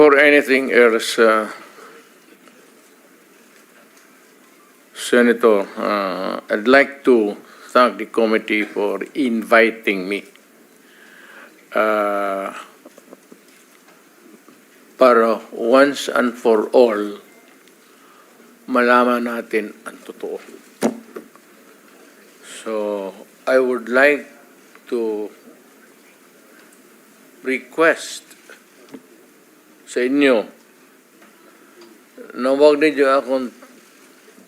For anything else, Senator, I'd like to thank the committee for inviting me. Para once and for all, malaman natin ang totoo. So, I would like to request sa inyo na huwag ninyo akong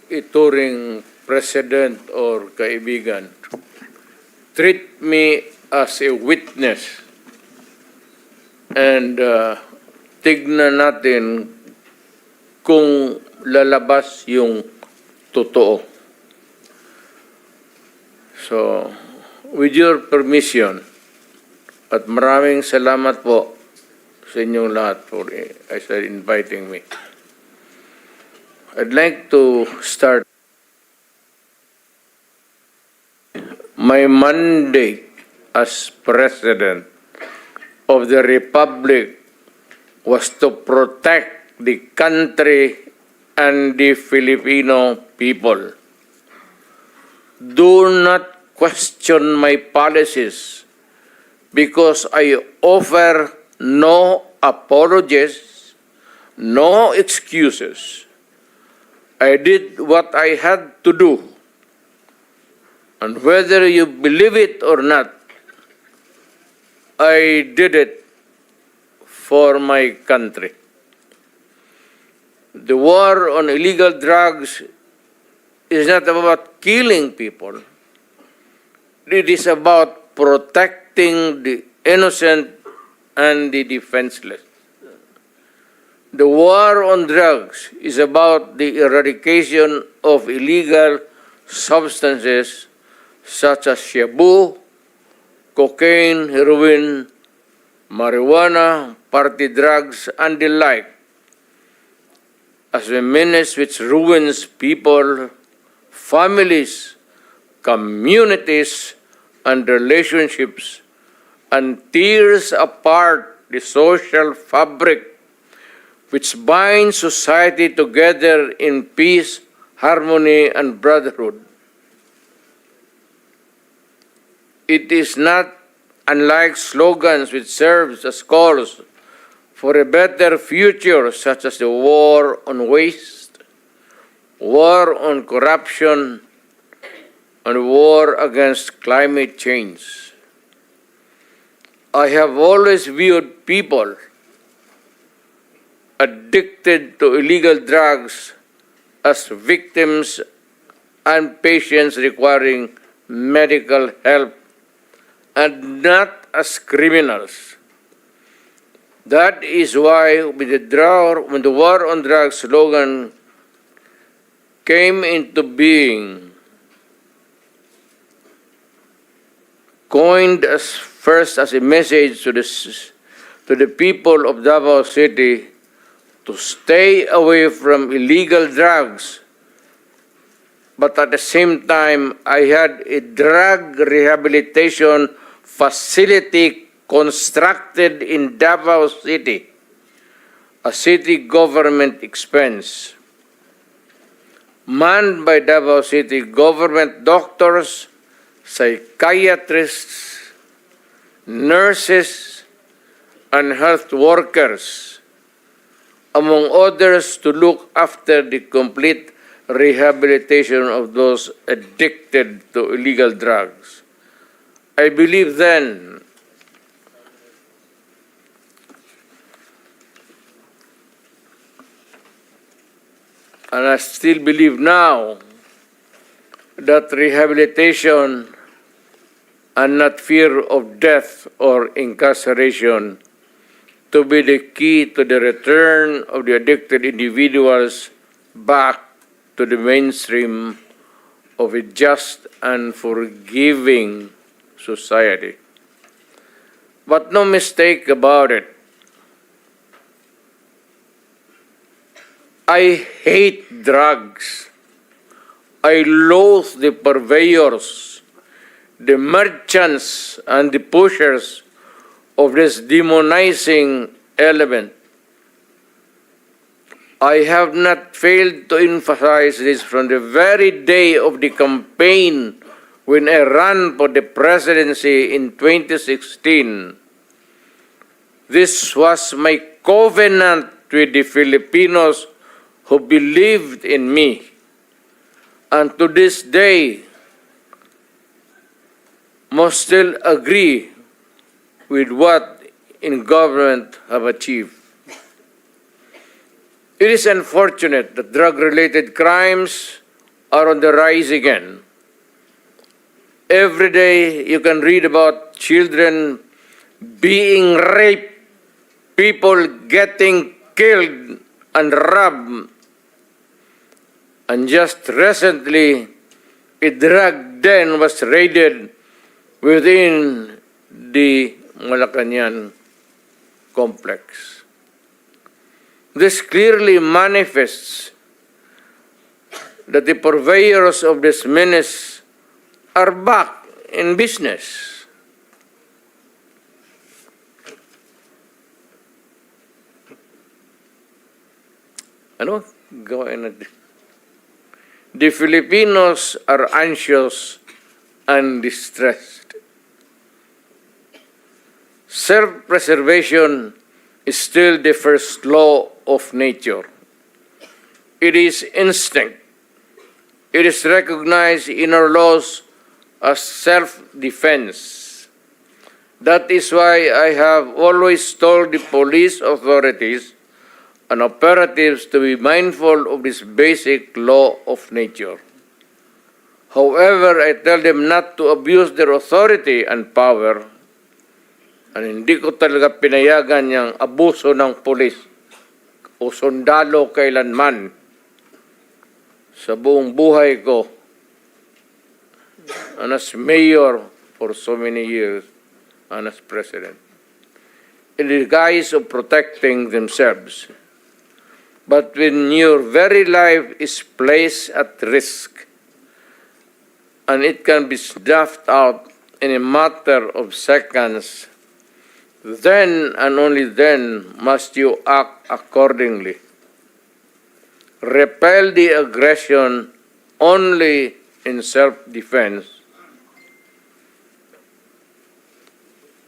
ituring president or kaibigan. Treat me as a witness and tignan natin kung lalabas yung totoo. So, with your permission, at maraming salamat po sa inyong lahat for inviting me. I'd like to start. My mandate as President of the Republic was to protect the country and the Filipino people. Do not question my policies because I offer no apologies, no excuses. I did what I had to do. And whether you believe it or not, I did it for my country. The war on illegal drugs is not about killing people. It is about protecting the innocent and the defenseless. The war on drugs is about the eradication of illegal substances such as shabu, cocaine, heroin, marijuana, party drugs, and the like, as a menace which ruins people, families, communities, and relationships, and tears apart the social fabric which binds society together in peace, harmony, and brotherhood. It is not unlike slogans which serves as calls for a better future, such as the war on waste, war on corruption, and war against climate change. I have always viewed people addicted to illegal drugs as victims and patients requiring medical help and not as criminals. That is why when the war on drugs slogan came into being, coined first as a message to the people of Davao City to stay away from illegal drugs, but at the same time, I had a drug rehabilitation facility constructed in Davao City, a city government expense, manned by Davao City government doctors, psychiatrists, nurses, and health workers, among others, to look after the complete rehabilitation of those addicted to illegal drugs. I believe then and I still believe now that rehabilitation and not fear of death or incarceration to be the key to the return of the addicted individuals back to the mainstream of a just and forgiving society. But no mistake about it, I hate drugs. I loathe the purveyors, the merchants, and the pushers of this demonizing element. I have not failed to emphasize this from the very day of the campaign when I ran for the presidency in 2016. This was my covenant with the Filipinos who believed in me. And to this day, must still agree with what in government have achieved. It is unfortunate that drug-related crimes are on the rise again. Every day you can read about children being raped, people getting killed and robbed. And just recently, a drug den was raided within the Malacanang complex. This clearly manifests that the purveyors of this menace are back in business. Ano? Gawin natin. The Filipinos are anxious and distressed. Self-preservation is still the first law of nature. It is instinct. It is recognized in our laws as self-defense. That is why I have always told the police authorities and operatives to be mindful of this basic law of nature. However, I tell them not to abuse their authority and power, and hindi ko talaga pinayagan yung abuso ng pulis o sundalo kailanman sa buong buhay ko and as mayor for so many years and as president in the guise of protecting themselves. But when your very life is placed at risk and it can be snuffed out in a matter of seconds, then and only then must you act accordingly. Repel the aggression only in self-defense.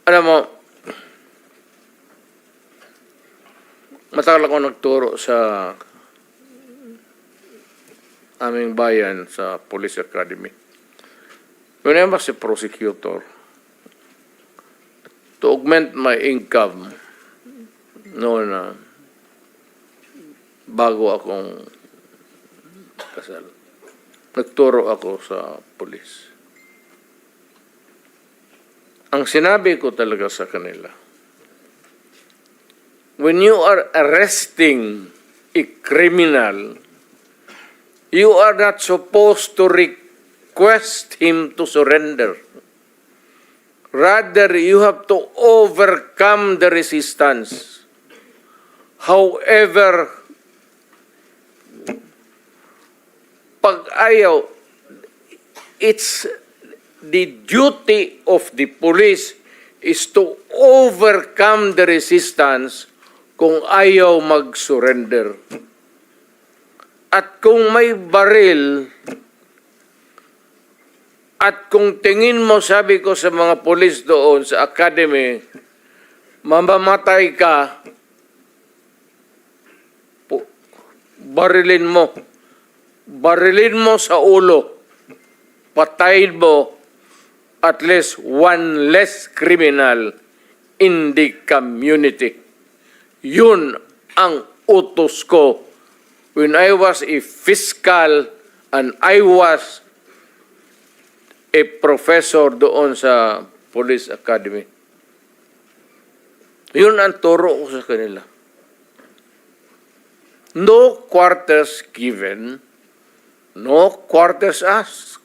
Alam mo, matagal ako nagturo sa aming bayan sa Police Academy. When I was a prosecutor, to augment my income noon bago akong kasal, nagturo ako sa pulis. Ang sinabi ko talaga sa kanila, when you are arresting a criminal, you are not supposed to request him to surrender. Rather, you have to overcome the resistance. However, pag ayaw, it's the duty of the police is to overcome the resistance kung ayaw mag-surrender. At kung may baril, at kung tingin mo, sabi ko sa mga polis doon sa academy, mamamatay ka, barilin mo. Barilin mo sa ulo. Patayin mo at least one less criminal in the community. Yun ang utos ko when I was a fiscal and I was a professor doon sa Police Academy. Yun ang turo ko sa kanila. No quarters given, no quarters asked.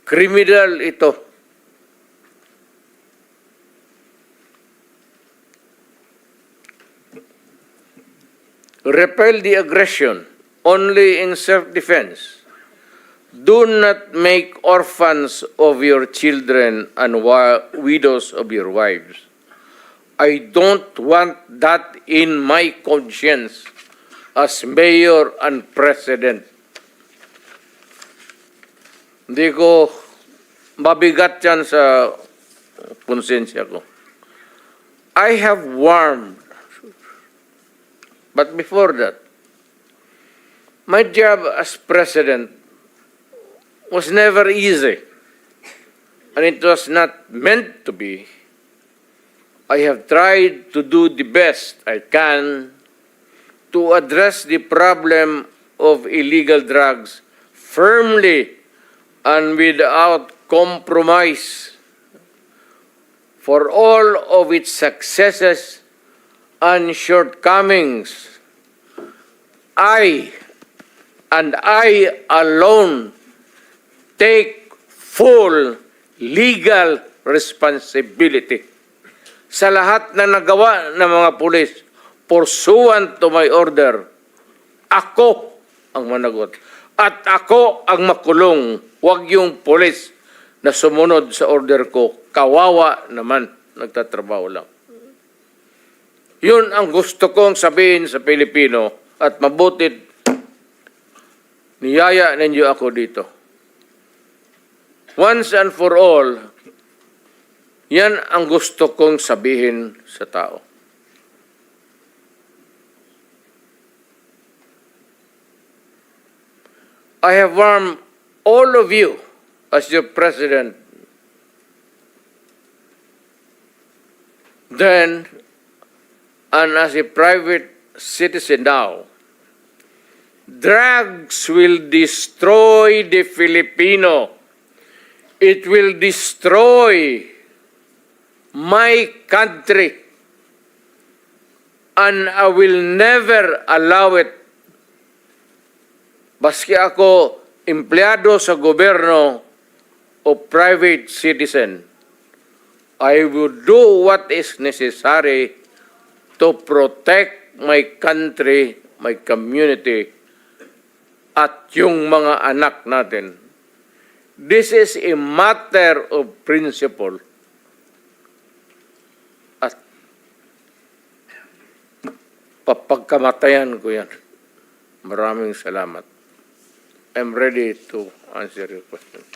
Criminal ito. Repel the aggression only in self-defense. Do not make orphans of your children and widows of your wives. I don't want that in my conscience. as mayor and president. Hindi ko mabigat yan sa konsensya ko. I have warned, but before that, my job as president was never easy, and it was not meant to be. I have tried to do the best I can to address the problem of illegal drugs firmly and without compromise. For all of its successes and shortcomings, I alone take full legal responsibility sa lahat na nagawa ng mga pulis pursuant to my order. Ako ang managot. At ako ang makulong. Huwag yung pulis na sumunod sa order ko. Kawawa naman, nagtatrabaho lang. Yun ang gusto kong sabihin sa Pilipino at mabutit niyaya ninyo ako dito. Once and for all, yan ang gusto kong sabihin sa tao. I have warned all of you as your president then and as a private citizen now. Drugs will destroy the Filipino. It will destroy my country. And I will never allow it. Baski ako empleyado sa gobyerno o private citizen, I will do what is necessary to protect my country, my community, at yung mga anak natin. This is a matter of principle. At papagkamatayan ko yan. Maraming salamat. I'm ready to answer your question.